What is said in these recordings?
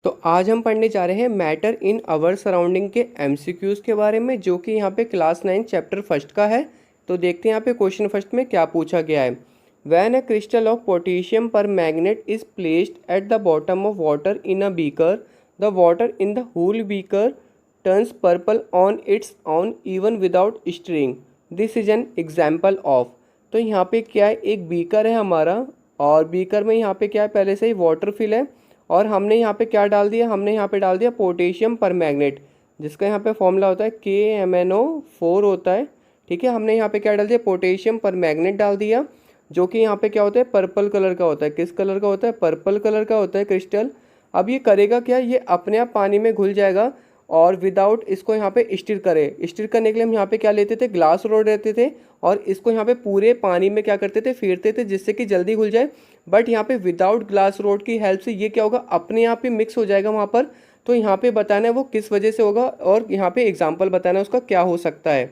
तो आज हम पढ़ने जा रहे हैं मैटर इन आवर सराउंडिंग के एमसीक्यूज़ के बारे में, जो कि यहाँ पे क्लास 9 चैप्टर फर्स्ट का है। तो देखते हैं यहाँ पे क्वेश्चन फर्स्ट में क्या पूछा गया है। When a crystal of potassium permanganate is placed at the bottom of water in a beaker, the water in the whole beaker turns purple on its own even without stirring. This is an example of. तो यहाँ पे क्या है, एक beaker है हमारा, और beaker में यहाँ पे क्या है, पहले से ही वाटर फिल है, और हमने यहाँ पे क्या डाल दिया, हमने यहाँ पे डाल दिया पोटेशियम पर मैग्नेट, जिसका यहाँ पे फॉर्मूला होता है KMnO4 होता है। ठीक है, हमने यहाँ पे क्या डाल दिया, पोटेशियम पर मैग्नेट डाल दिया, जो कि यहाँ पे क्या होता है, पर्पल कलर का होता है। किस कलर का होता है, पर्पल कलर का होता है क्रिस्टल। अब ये करेगा क्या, ये अपने आप पानी में घुल जाएगा, और विदाउट इसको यहाँ पे स्टिर करे। स्टिर करने के लिए हम यहाँ पे क्या लेते थे, ग्लास रोड रहते थे, और इसको यहाँ पे पूरे पानी में क्या करते थे, फेरते थे, जिससे कि जल्दी घुल जाए। बट यहाँ पे विदाउट ग्लास रोड की हेल्प से ये क्या होगा, अपने आप ही मिक्स हो जाएगा वहाँ पर। तो यहाँ पे बताना है वो किस वजह से होगा, और यहाँ पे एग्जाम्पल बताना है उसका क्या हो सकता है।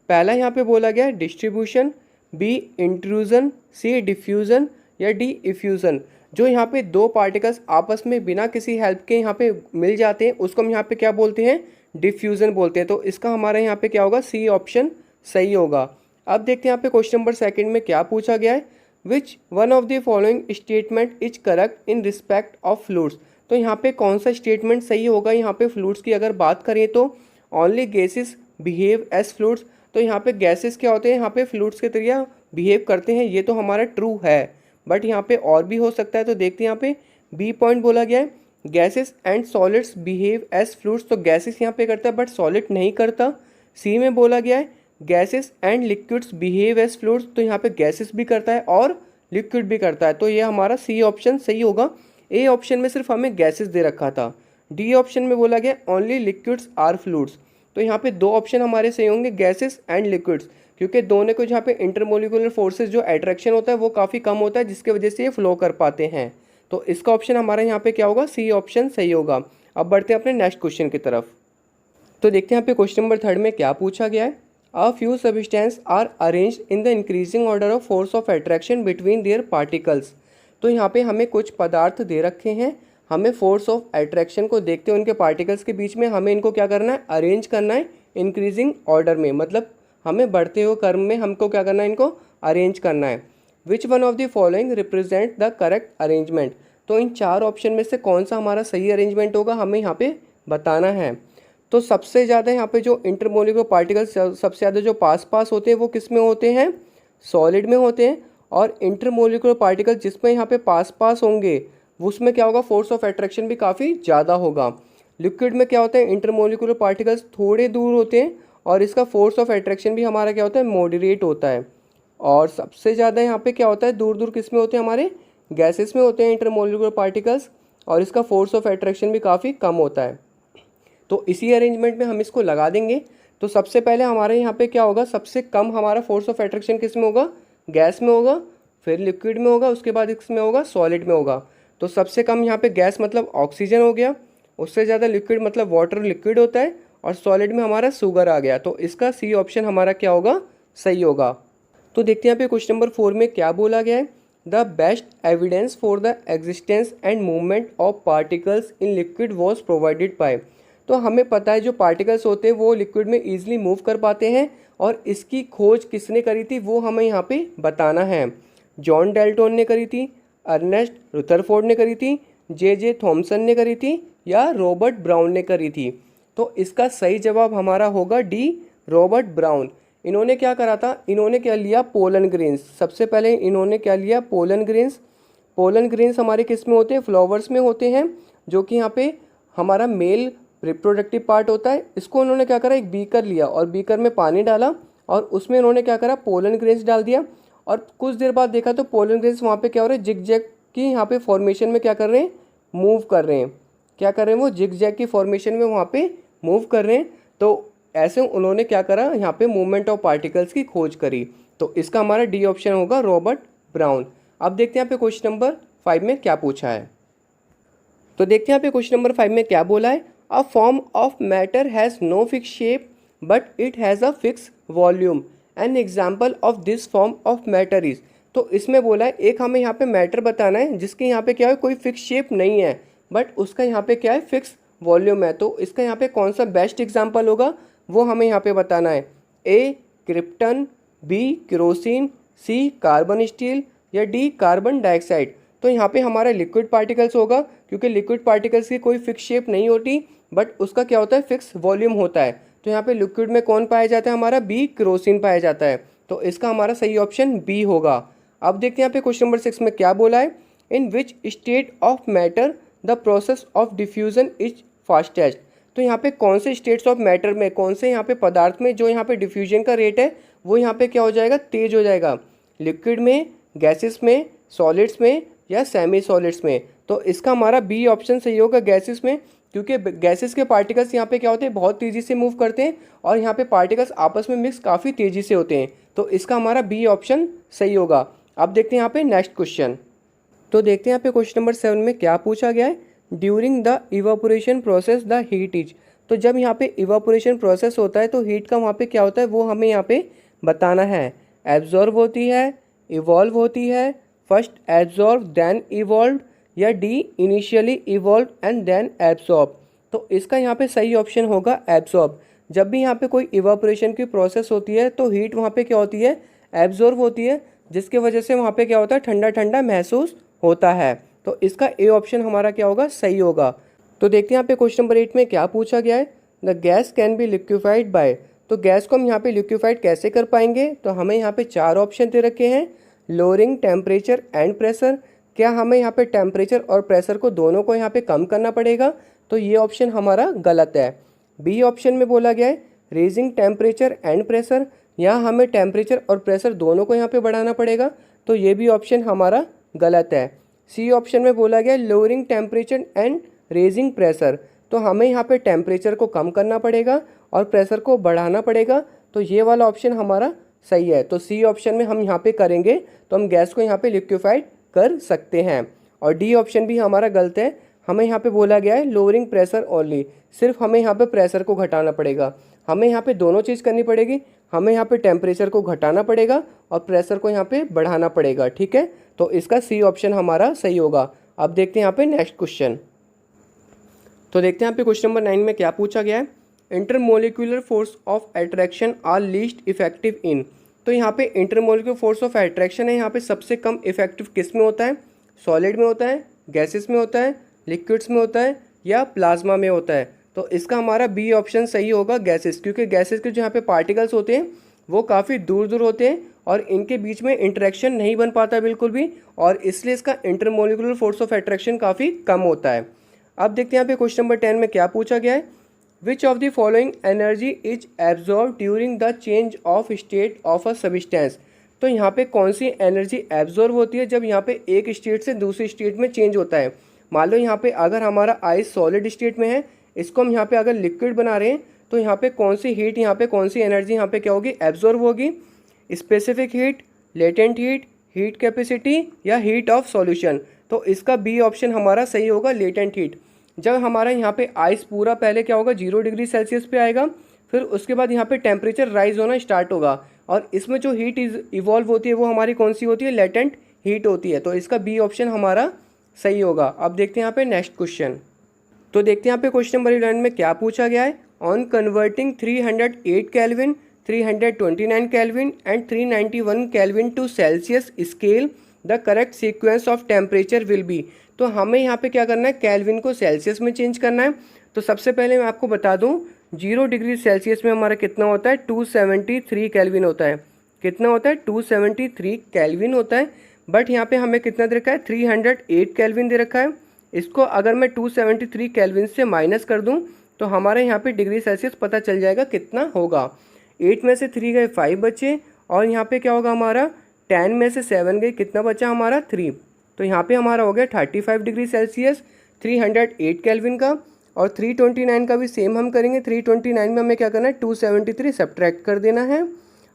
पहला यहाँ पे बोला गया है डिस्ट्रीब्यूशन, बी इंट्रूजन, सी डिफ्यूजन, या डी इफ्यूजन। जो यहाँ पे दो पार्टिकल्स आपस में बिना किसी हेल्प के यहाँ पे मिल जाते हैं, उसको हम यहाँ पे क्या बोलते हैं, डिफ्यूजन बोलते हैं। तो इसका हमारा यहाँ पे क्या होगा, सी ऑप्शन सही होगा। अब देखते हैं यहाँ पे क्वेश्चन नंबर सेकंड में क्या पूछा गया है। Which one of the following statement is correct in respect of fluids. तो यहाँ पे कौन सा स्टेटमेंट सही होगा, यहाँ पे फ्लूइड्स की अगर बात करें तो only gases behave as fluids. तो यहाँ पे गैसेस क्या होते हैं, यहाँ पे फ्लूइड्स के तरह बिहेव करते हैं, ये तो हमारा ट्रू है। बट यहाँ पे और भी हो सकता है, तो देखते हैं यहाँ पे बी पॉइंट बोला गया है, gases and solids behave as fluids. तो गैसेस यहाँ पे करता है बट सॉलिड नहीं करता। सी में बोला गया है gases and liquids behave as fluids. तो यहाँ पे गैसेस भी करता है और लिक्विड भी करता है, तो ये हमारा सी ऑप्शन सही होगा। ए ऑप्शन में सिर्फ हमें गैसेस दे रखा था। डी ऑप्शन में बोला गया ओनली लिक्विड्स आर फ्लूइड्स। तो यहाँ पे दो ऑप्शन हमारे सही होंगे, गैसेस एंड लिक्विड्स, क्योंकि दोनों को जहाँ पे इंटरमोलिकुलर फोर्सेस जो अट्रैक्शन होता है वो काफ़ी कम होता है, जिसके वजह से ये फ्लो कर पाते हैं। तो इसका ऑप्शन हमारा यहाँ पे क्या होगा, सी ऑप्शन सही होगा। अब बढ़ते हैं अपने नेक्स्ट क्वेश्चन की तरफ। तो देखते हैं यहाँ पे क्वेश्चन नंबर थर्ड में क्या पूछा गया है। A few substance are arranged in the increasing order of force of attraction between their particles. तो यहाँ पे हमें कुछ पदार्थ दे रखे हैं, हमें फोर्स ऑफ अट्रैक्शन को देखते हुए उनके पार्टिकल्स के बीच में हमें इनको क्या करना है, अरेंज करना है इंक्रीजिंग ऑर्डर में। मतलब हमें बढ़ते हुए क्रम में हमको क्या करना है, इनको अरेंज करना है। Which one of the following represent the correct arrangement. तो इन चार ऑप्शन में से कौन सा हमारा सही अरेंजमेंट होगा, हमें यहाँ पे बताना है। तो सबसे ज़्यादा यहाँ पे जो इंटरमोलिकुलर पार्टिकल्स सबसे ज़्यादा जो पास पास होते हैं वो किस में होते हैं, सॉलिड में होते हैं। और इंटरमोलिकुलर पार्टिकल जिसमें यहाँ पे पास पास होंगे उसमें क्या होगा, फोर्स ऑफ अट्रैक्शन भी काफ़ी ज़्यादा होगा। लिक्विड में क्या होता है, इंटरमोलिकुलर पार्टिकल्स थोड़े दूर होते हैं, और इसका फोर्स ऑफ अट्रैक्शन भी हमारा क्या होता है, मॉडरेट होता है। और सबसे ज़्यादा यहाँ पे क्या होता है, दूर दूर किस में होते हैं, हमारे गैसेस में होते हैं इंटरमोलिकुलर पार्टिकल्स, और इसका फोर्स ऑफ अट्रैक्शन भी काफ़ी कम होता है। तो इसी अरेंजमेंट में हम इसको लगा देंगे। तो सबसे पहले हमारे यहाँ पे क्या होगा, सबसे कम हमारा फोर्स ऑफ अट्रैक्शन किस में होगा, गैस में होगा, फिर लिक्विड में होगा, उसके बाद इसमें होगा सॉलिड में होगा। तो सबसे कम यहाँ पे गैस मतलब ऑक्सीजन हो गया, उससे ज़्यादा लिक्विड मतलब वाटर लिक्विड होता है, और सॉलिड में हमारा शुगर आ गया। तो इसका सी ऑप्शन हमारा क्या होगा, सही होगा। तो देखते हैं यहाँ पे क्वेश्चन नंबर 4 में क्या बोला गया है। The best evidence for the existence and movement of particles in liquid was provided by. तो हमें पता है जो पार्टिकल्स होते हैं वो लिक्विड में ईजिली मूव कर पाते हैं, और इसकी खोज किसने करी थी वो हमें यहाँ पे बताना है। जॉन डेल्टन ने करी थी, अर्नेस्ट रुदरफोर्ड ने करी थी, जे थॉमसन ने करी थी, या रॉबर्ट ब्राउन ने करी थी। तो इसका सही जवाब हमारा होगा डी, रॉबर्ट ब्राउन। इन्होंने क्या करा था, इन्होंने क्या लिया, पोलन ग्रेन्स। सबसे पहले इन्होंने क्या लिया, पोलन ग्रेन्स। पोलन ग्रेन्स हमारे किस में होते हैं, फ्लावर्स में होते हैं, जो कि यहाँ पे हमारा मेल रिप्रोडक्टिव पार्ट होता है। इसको उन्होंने क्या करा, एक बीकर लिया और बीकर में पानी डाला, और उसमें उन्होंने क्या करा, पोलन ग्रेन्स डाल दिया। और कुछ देर बाद देखा तो पोलन ग्रेन्स वहाँ पे क्या हो रहा है, जिग जैग की यहाँ पे फॉर्मेशन में क्या कर रहे हैं, मूव कर रहे हैं। क्या कर रहे हैं, वो जिग जैग की फॉर्मेशन में वहाँ पे मूव कर रहे हैं। तो ऐसे उन्होंने क्या करा, यहाँ पे मूवमेंट ऑफ पार्टिकल्स की खोज करी। तो इसका हमारा डी ऑप्शन होगा, रॉबर्ट ब्राउन। अब देखते हैं यहाँ पे क्वेश्चन नंबर 5 में क्या पूछा है। तो देखते हैं यहाँ पे क्वेश्चन नंबर 5 में क्या बोला है। A form of matter has no fix shape but it has a fix volume. An example of this form of matter is. तो इसमें बोला है एक हमें यहाँ पे मैटर बताना है जिसके यहाँ पे क्या है, कोई फिक्स शेप नहीं है बट उसका यहाँ पे क्या है, फिक्स वॉल्यूम है। तो इसका यहाँ पे कौन सा बेस्ट एग्जाम्पल होगा वो हमें यहाँ पे बताना है। ए क्रिप्टन, बी केरोसिन, सी कार्बन स्टील या डी कार्बन डाइऑक्साइड। तो यहाँ पे हमारा लिक्विड पार्टिकल्स होगा, क्योंकि लिक्विड पार्टिकल्स की कोई फिक्स शेप नहीं होती बट उसका क्या होता है, फिक्स वॉल्यूम होता है। तो यहाँ पे लिक्विड में कौन पाया जाता है, हमारा बी केरोसिन पाया जाता है। तो इसका हमारा सही ऑप्शन बी होगा। अब देखते हैं यहाँ पे क्वेश्चन नंबर 6 में क्या बोला है। In which state of matter the process of diffusion is fastest. तो यहाँ पे कौन से स्टेट्स ऑफ मैटर में, कौन से यहाँ पे पदार्थ में जो यहाँ पे डिफ्यूजन का रेट है वो यहाँ पे क्या हो जाएगा, तेज हो जाएगा। लिक्विड में, गैसेस में, सॉलिड्स में या सेमी सॉलिड्स में। तो इसका हमारा बी ऑप्शन सही होगा, गैसेस में, क्योंकि गैसेस के पार्टिकल्स यहाँ पे क्या होते हैं, बहुत तेज़ी से मूव करते हैं और यहाँ पे पार्टिकल्स आपस में मिक्स काफ़ी तेज़ी से होते हैं। तो इसका हमारा बी ऑप्शन सही होगा। अब देखते हैं यहाँ पे नेक्स्ट क्वेश्चन। तो देखते हैं यहाँ पे क्वेश्चन नंबर 7 में क्या पूछा गया है। During the evaporation process the heat is. तो जब यहाँ पे इवापोरेशन प्रोसेस होता है तो हीट का वहाँ पे क्या होता है वो हमें यहाँ पे बताना है। एब्जॉर्ब होती है, इवॉल्व होती है, फर्स्ट एब्जॉर्ब देन इवॉल्व या D initially evolve and then absorb. तो इसका यहाँ पे सही ऑप्शन होगा एब्जॉर्ब। जब भी यहाँ पे कोई इवापोरेशन की प्रोसेस होती है तो हीट वहाँ पे क्या होती है, एब्जॉर्ब होती है, जिसके वजह से वहाँ पे क्या होता है, ठंडा ठंडा महसूस होता है। तो इसका ए ऑप्शन हमारा क्या होगा, सही होगा। तो देखते हैं यहाँ पे क्वेश्चन नंबर 8 में क्या पूछा गया है। The gas can be liquefied by. तो गैस को हम यहाँ पे लिक्विफाइड कैसे कर पाएंगे। तो हमें यहाँ पे 4 ऑप्शन दे रखे हैं। लोअरिंग टेम्परेचर एंड प्रेशर, क्या हमें यहाँ पे टेम्परेचर और प्रेशर को दोनों को यहाँ पे कम करना पड़ेगा। तो ये ऑप्शन हमारा गलत है। बी ऑप्शन में बोला गया है रेजिंग टेम्परेचर एंड प्रेशर, यहाँ हमें टेम्परेचर और प्रेशर दोनों को यहाँ पे बढ़ाना पड़ेगा। तो ये भी ऑप्शन हमारा गलत है। सी ऑप्शन में बोला गया lowering temperature and raising pressure, तो हमें यहाँ पे टेम्परेचर को कम करना पड़ेगा और प्रेशर को बढ़ाना पड़ेगा। तो ये वाला ऑप्शन हमारा सही है। तो सी ऑप्शन में हम यहाँ पे करेंगे तो हम गैस को यहाँ पे लिक्विफाइड कर सकते हैं। और डी ऑप्शन भी हमारा गलत है। हमें यहाँ पे बोला गया है लोअरिंग प्रेशर ओनली, सिर्फ हमें यहाँ पे प्रेशर को घटाना पड़ेगा। हमें यहाँ पे दोनों चीज़ करनी पड़ेगी, हमें यहाँ पे टेम्परेचर को घटाना पड़ेगा और प्रेशर को यहाँ पे बढ़ाना पड़ेगा। ठीक है, तो इसका सी ऑप्शन हमारा सही होगा। अब देखते हैं यहाँ पे नेक्स्ट क्वेश्चन। तो देखते हैं यहाँ पे क्वेश्चन नंबर 9 में क्या पूछा गया है। Intermolecular force of attraction are least effective in. तो यहाँ पे इंटरमोलिकुलर फोर्स ऑफ अट्रैक्शन है, यहाँ पे सबसे कम इफेक्टिव किस में होता है, सॉलिड में होता है, गैसेस में होता है, लिक्विड्स में होता है या प्लाज्मा में होता है। तो इसका हमारा बी ऑप्शन सही होगा, गैसेस, क्योंकि गैसेस के जो यहाँ पे पार्टिकल्स होते हैं वो काफ़ी दूर दूर होते हैं और इनके बीच में इंटरेक्शन नहीं बन पाता बिल्कुल भी, और इसलिए इसका इंटरमोलिकुलर फोर्स ऑफ अट्रैक्शन काफ़ी कम होता है। अब देखते हैं यहाँ पे क्वेश्चन नंबर 10 में क्या पूछा गया है। Which of the following energy is absorb during the change of state of a substance. तो यहाँ पे कौन सी एनर्जी एब्जॉर्ब होती है जब यहाँ पे एक स्टेट से दूसरी स्टेट में चेंज होता है। मान लो यहाँ पे अगर हमारा आइस सॉलिड स्टेट में है, इसको हम यहाँ पे अगर लिक्विड बना रहे हैं तो यहाँ पे कौन सी हीट, यहाँ पे कौन सी एनर्जी यहाँ पे क्या होगी, एब्जॉर्ब होगी। Specific heat, latent heat, heat capacity या हीट ऑफ सॉल्यूशन। तो इसका बी ऑप्शन हमारा सही होगा, लेटेंट हीट। जब हमारा यहाँ पे आइस पूरा पहले क्या होगा, 0 डिग्री सेल्सियस पे आएगा, फिर उसके बाद यहाँ पे टेम्परेचर राइज होना स्टार्ट होगा और इसमें जो हीट इवॉल्व होती है वो हमारी कौन सी होती है, लेटेंट हीट होती है। तो इसका बी ऑप्शन हमारा सही होगा। अब देखते हैं यहाँ पे नेक्स्ट क्वेश्चन। तो देखते हैं यहाँ पे क्वेश्चन नंबर 11 में क्या पूछा गया है। On converting 308 kelvin, 329 kelvin and 391 kelvin to Celsius scale the correct sequence of temperature will be. तो हमें यहाँ पे क्या करना है, केल्विन को सेल्सियस में चेंज करना है। तो सबसे पहले मैं आपको बता दूँ 0 डिग्री सेल्सियस में हमारा कितना होता है, 273 केल्विन होता है। कितना होता है, 273 केल्विन होता है। बट यहाँ पे हमें कितना दे रखा है, 308 केल्विन दे रखा है। इसको अगर मैं 273 केल्विन से माइनस कर दूं तो हमारे यहाँ पे डिग्री सेल्सियस पता चल जाएगा कितना होगा। 8 में से 3 गए 5 बचे और यहाँ पे क्या होगा हमारा, 10 में से 7 गए, कितना बचा हमारा 3। तो यहाँ पे हमारा हो गया 35 डिग्री सेल्सियस 308 केल्विन का। और 329 का भी सेम हम करेंगे। 329 में हमें क्या करना है, 273 सब्ट्रैक्ट कर देना है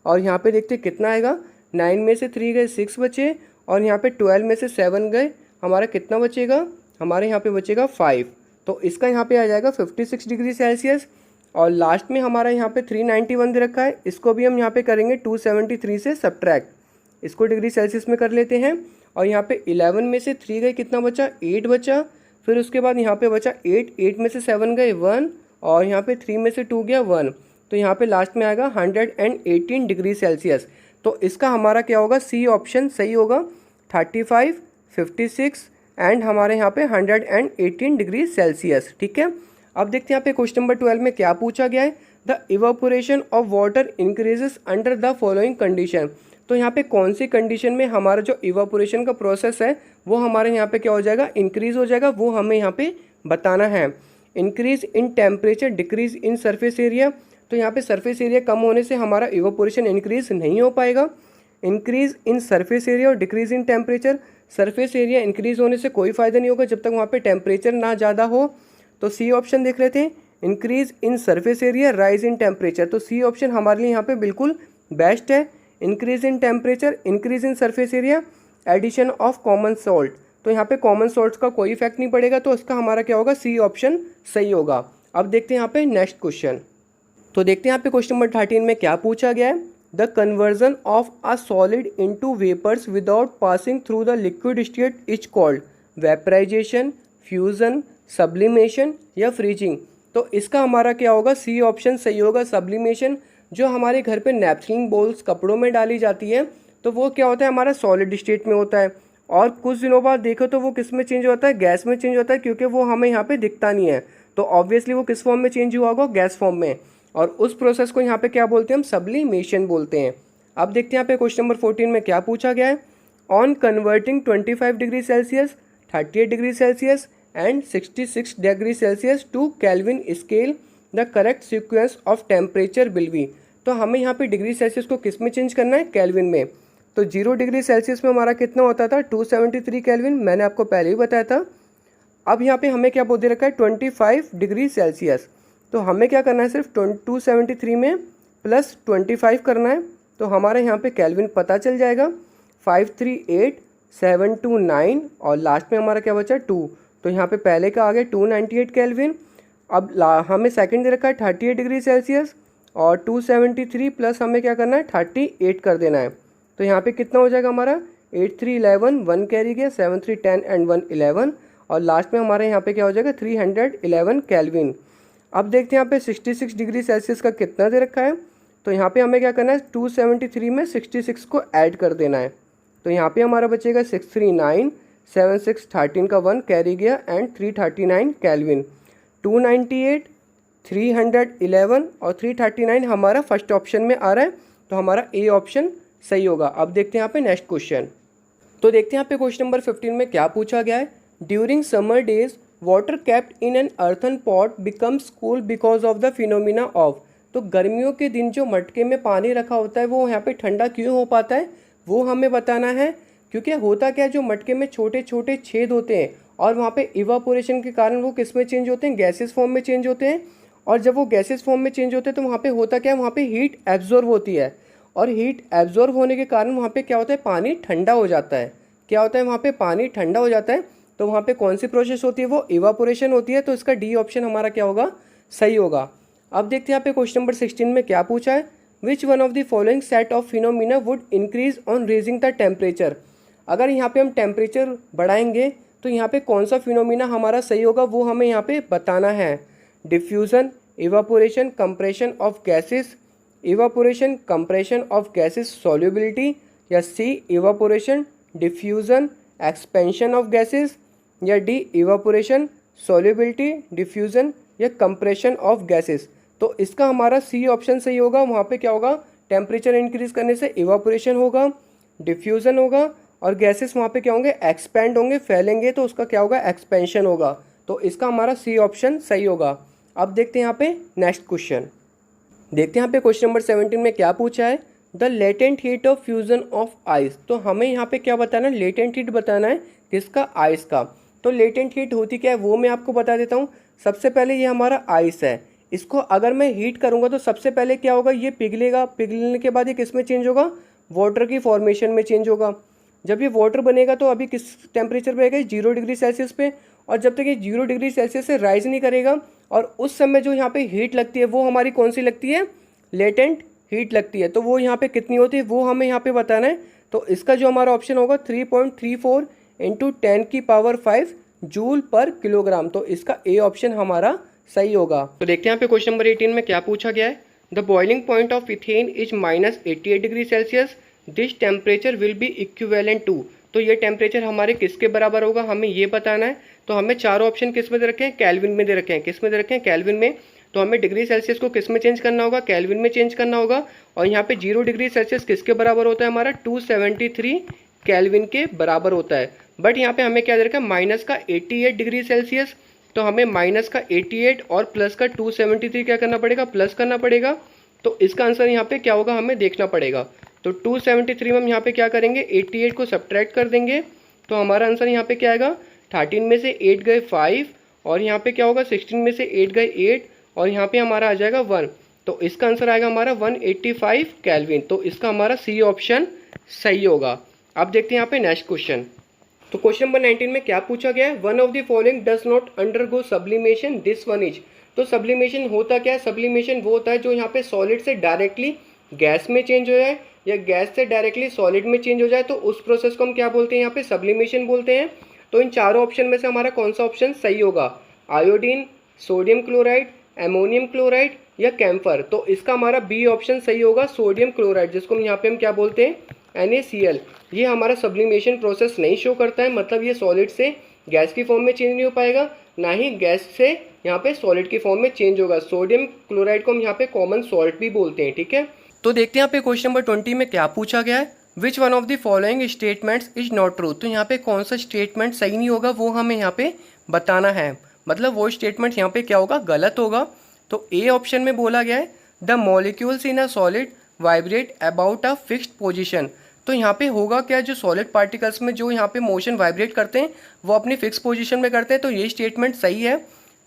और यहाँ पे देखते कितना आएगा। 9 में से 3 गए 6 बचे और यहाँ पे 12 में से 7 गए, हमारा कितना बचेगा, हमारे यहाँ पे बचेगा 5। तो इसका यहाँ पे आ जाएगा 56 डिग्री सेल्सियस। और लास्ट में हमारा यहाँ पे 391 दे रखा है, इसको भी हम यहाँ पे करेंगे 273 से सब्ट्रैक्ट, इसको डिग्री सेल्सियस में कर लेते हैं। और यहाँ पे 11 में से 3 गए, कितना बचा, 8 बचा। फिर उसके बाद यहाँ पे बचा 8, 8 में से 7 गए 1, और यहाँ पे 3 में से 2 गया 1, तो यहाँ पे लास्ट में आएगा 118 डिग्री सेल्सियस। तो इसका हमारा क्या होगा, सी ऑप्शन सही होगा, 35, 56 एंड हमारे यहाँ पे 118 डिग्री सेल्सियस। ठीक है, अब देखते हैं यहाँ पे क्वेश्चन नंबर 12 में क्या पूछा गया है। The evaporation of water increases under the following condition. तो यहाँ पे कौन सी कंडीशन में हमारा जो इवापोरेशन का प्रोसेस है वो हमारे यहाँ पे क्या हो जाएगा, इंक्रीज हो जाएगा, वो हमें यहाँ पे बताना है। Increase in temperature, decrease in surface area. तो यहाँ पे सरफेस एरिया कम होने से हमारा इवापोरेशन इंक्रीज नहीं हो पाएगा। इंक्रीज इन सरफेस एरिया और decrease in temperature. Surface area increase होने से कोई फ़ायदा नहीं होगा जब तक वहाँ पे टेम्परेचर ना ज़्यादा हो। तो सी ऑप्शन देख रहे थे, increase in surface area, rise in temperature. तो सी ऑप्शन हमारे लिए यहाँ पे बिल्कुल बेस्ट है। Increase in temperature, increase in surface area, addition of common salt. तो यहाँ पे कॉमन सॉल्ट का कोई इफेक्ट नहीं पड़ेगा, तो इसका हमारा क्या होगा, सी ऑप्शन सही होगा। अब देखते हैं यहाँ पे नेक्स्ट क्वेश्चन। तो देखते हैं यहाँ पे क्वेश्चन नंबर 13 में क्या पूछा गया है। The conversion of a solid into vapours without passing through the liquid state is called vaporisation, fusion, sublimation या फ्रीजिंग। तो इसका हमारा क्या होगा, सी ऑप्शन सही होगा, सब्लिमेशन। जो हमारे घर पे नैपकिन बॉल्स कपड़ों में डाली जाती है तो वो क्या होता है, हमारा सॉलिड स्टेट में होता है, और कुछ दिनों बाद देखो तो वो किस में चेंज होता है, गैस में चेंज होता है, क्योंकि वो हमें यहाँ पे दिखता नहीं है। तो ऑब्वियसली वो किस फॉर्म में चेंज हुआ होगा, गैस फॉर्म में, और उस प्रोसेस को यहाँ पे क्या बोलते हैं, हम सब्लिमेशन बोलते हैं। अब देखते हैं यहाँ पे क्वेश्चन नंबर 14 में क्या पूछा गया है। On converting 25 degree Celsius, 38 degree Celsius and 66 degree Celsius to kelvin scale, the correct sequence of temperature will be. तो हमें यहाँ पे डिग्री सेल्सियस को किस में चेंज करना है, केल्विन में। तो 0 डिग्री सेल्सियस में हमारा कितना होता था, 273 केल्विन, मैंने आपको पहले ही बताया था। अब यहाँ पे हमें क्या बोल दे रखा है, 25 डिग्री सेल्सियस। तो हमें क्या करना है, सिर्फ 273 में प्लस 25 करना है, तो हमारे यहाँ पे केल्विन पता चल जाएगा, 538,729, और लास्ट में हमारा क्या बचा 2। तो यहाँ पे पहले का आ गया 298 केल्विन। अब हमें सेकंड दे रखा है 38 डिग्री सेल्सियस, और 273 प्लस हमें क्या करना है, 38 कर देना है। तो यहाँ पे कितना हो जाएगा हमारा, 8 3 11, 1 कैरी गया, 7 3 10 एंड 1 11, और लास्ट में हमारे यहाँ पे क्या हो जाएगा, 311 केल्विन। अब देखते हैं यहाँ पे 66 डिग्री सेल्सियस का कितना दे रखा है। तो यहाँ पे हमें क्या करना है, 273 में 66 को ऐड कर देना है। तो यहाँ पे हमारा बचेगा 639, 7 6 13 का 1 कैरी गया एंड 339 केल्विन। 298, 311 और 339 हमारा फर्स्ट ऑप्शन में आ रहा है, तो हमारा ए ऑप्शन सही होगा। अब देखते हैं यहाँ पे नेक्स्ट क्वेश्चन। तो देखते हैं यहाँ पे क्वेश्चन नंबर 15 में क्या पूछा गया है। During summer days water kept in an earthen pot becomes cool because of the phenomena of. तो गर्मियों के दिन जो मटके में पानी रखा होता है वो यहाँ पे ठंडा क्यों हो पाता है, वो हमें बताना है। क्योंकि होता क्या है, जो मटके में छोटे छोटे छेद होते हैं और वहाँ पे इवापोरेशन के कारण वो किस में चेंज होते हैं, गैसेस फॉर्म में चेंज होते हैं। और जब वो गैसेस फॉर्म में चेंज होते हैं तो वहाँ पे होता क्या है, वहाँ पे हीट एब्जॉर्ब होती है, और हीट एब्जॉर्ब होने के कारण वहाँ पे क्या होता है, पानी ठंडा हो जाता है। क्या होता है, वहाँ पे पानी ठंडा हो जाता है। तो वहाँ पे कौन सी प्रोसेस होती है, वो इवापोरेशन होती है। तो इसका डी ऑप्शन हमारा क्या होगा, सही होगा। अब देखते हैं यहाँ पे क्वेश्चन नंबर 16 में क्या पूछा है। Which one of the following set of phenomena would increase on raising the temperature. अगर यहाँ पे हम टेम्परेचर बढ़ाएंगे तो यहाँ पे कौन सा फिनोमिना हमारा सही होगा, वो हमें यहाँ पे बताना है। Diffusion, evaporation, compression of gases, evaporation, compression of gases solubility, या C evaporation, diffusion, expansion of gases, या डी इवापोरेशन, सॉल्युबिलिटी, डिफ्यूजन या कंप्रेशन ऑफ गैसेस। तो इसका हमारा सी ऑप्शन सही होगा। वहाँ पे क्या होगा, टेम्परेचर इंक्रीज करने से इवापोरेशन होगा, डिफ्यूजन होगा, और गैसेस वहाँ पे क्या होंगे, एक्सपैंड होंगे, फैलेंगे, तो उसका क्या होगा, एक्सपेंशन होगा। तो इसका हमारा सी ऑप्शन सही होगा। अब देखते हैं यहाँ पे नेक्स्ट क्वेश्चन। देखते हैं यहाँ पे क्वेश्चन नंबर 17 में क्या पूछा है। The latent heat of fusion of ice. तो हमें यहाँ पे क्या बताना है, लेटेंट हीट बताना है, किसका, आइस का। तो लेटेंट हीट होती क्या है वो मैं आपको बता देता हूँ। सबसे पहले ये हमारा आइस है, इसको अगर मैं हीट करूँगा तो सबसे पहले क्या होगा, ये पिघलेगा, पिघलने के बाद ये किस में चेंज होगा, वाटर की फॉर्मेशन में चेंज होगा। जब ये वाटर बनेगा तो अभी किस टेम्परेचर पे आएगा, 0 डिग्री सेल्सियस पे, और जब तक ये 0 डिग्री सेल्सियस से राइज नहीं करेगा, और उस समय जो यहाँ पे हीट लगती है वो हमारी कौन सी लगती है, लेटेंट हीट लगती है। तो वो यहाँ पे कितनी होती है वो हमें यहाँ पे बताना है। तो इसका जो हमारा ऑप्शन होगा 3.34 × 10⁵ जूल पर किलोग्राम। तो इसका ए ऑप्शन हमारा सही होगा। तो देखते हैं यहाँ पे क्वेश्चन नंबर 18 में क्या पूछा गया है। The boiling point of ethane is -88 degree Celsius. This temperature will be equivalent to. तो ये टेम्परेचर हमारे किसके बराबर होगा, हमें ये बताना है। तो हमें चारों ऑप्शन किस में दे रखे हैं, केल्विन में दे रखे हैं। किस में दे रखे हैं, केल्विन में। तो हमें डिग्री सेल्सियस को किस में चेंज करना होगा, केल्विन में चेंज करना होगा। और यहाँ पे 0 डिग्री सेल्सियस किसके बराबर होता है, हमारा 273 केल्विन के बराबर होता है। बट यहाँ पे हमें क्या दे रखा है, माइनस का 88 डिग्री सेल्सियस। तो हमें माइनस का 88 और प्लस का 273 क्या करना पड़ेगा, प्लस करना पड़ेगा। तो इसका आंसर यहाँ पे क्या होगा, हमें देखना पड़ेगा। तो 273 में हम यहाँ पे क्या करेंगे, 88 को सब्ट्रैक्ट कर देंगे। तो हमारा आंसर यहाँ पे क्या आएगा, 13 में से 8 गए 5, और यहाँ पे क्या होगा, 16 में से 8 गए 8, और यहाँ पे हमारा आ जाएगा 1। तो इसका आंसर आएगा हमारा 185 केल्विन। तो इसका हमारा सी ऑप्शन सही होगा। अब देखते हैं यहाँ पे नेक्स्ट क्वेश्चन। तो क्वेश्चन नंबर 19 में क्या पूछा गया है, one of the following does not undergo sublimation, this one is. तो सब्लिमेशन होता क्या है, सब्लिमेशन वो होता है जो यहाँ पे सॉलिड से डायरेक्टली गैस में चेंज हो जाए या गैस से डायरेक्टली सॉलिड में चेंज हो जाए। तो उस प्रोसेस को हम क्या बोलते हैं, यहाँ पे सब्लिमेशन बोलते हैं। तो इन चारों ऑप्शन में से हमारा कौन सा ऑप्शन सही होगा, iodine, sodium chloride, ammonium chloride या कैम्फर। तो इसका हमारा बी ऑप्शन सही होगा, सोडियम क्लोराइड, जिसको हम यहाँ पे हम क्या बोलते हैं, NaCl। ये हमारा सब्लिमेशन प्रोसेस नहीं शो करता है, मतलब ये सॉलिड से गैस की फॉर्म में चेंज नहीं हो पाएगा, ना ही गैस से यहाँ पे सॉलिड की फॉर्म में चेंज होगा। सोडियम क्लोराइड को हम यहाँ पे कॉमन सॉल्ट भी बोलते हैं, ठीक है। तो देखते हैं यहाँ पे क्वेश्चन नंबर 20 में क्या पूछा गया है, which one of the following statements is not true. तो यहाँ पे कौन सा स्टेटमेंट सही नहीं होगा वो हमें यहाँ पे बताना है, मतलब वो स्टेटमेंट यहाँ पे क्या होगा, गलत होगा। तो ए ऑप्शन में बोला गया है the molecules in a solid vibrate about a fixed position. तो यहाँ पे होगा क्या, जो सॉलिड पार्टिकल्स में जो यहाँ पे मोशन वाइब्रेट करते हैं वो अपनी फिक्स पोजीशन में करते हैं। तो ये स्टेटमेंट सही है।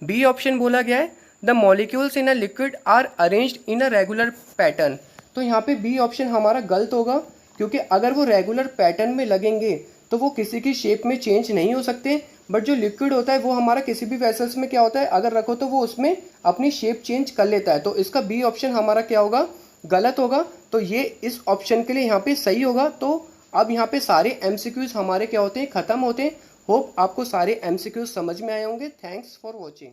बी ऑप्शन बोला गया है the molecules in a liquid are arranged in a regular pattern. तो यहाँ पे बी ऑप्शन हमारा गलत होगा, क्योंकि अगर वो रेगुलर पैटर्न में लगेंगे तो वो किसी की शेप में चेंज नहीं हो सकते। बट जो लिक्विड होता है वो हमारा किसी भी वेसल्स में क्या होता है, अगर रखो तो वो उसमें अपनी शेप चेंज कर लेता है। तो इसका बी ऑप्शन हमारा क्या होगा, गलत होगा। तो ये इस ऑप्शन के लिए यहाँ पे सही होगा। तो अब यहाँ पे सारे MCQs हमारे क्या होते हैं, ख़त्म होते हैं। होप आपको सारे MCQs समझ में आए होंगे। Thanks for watching.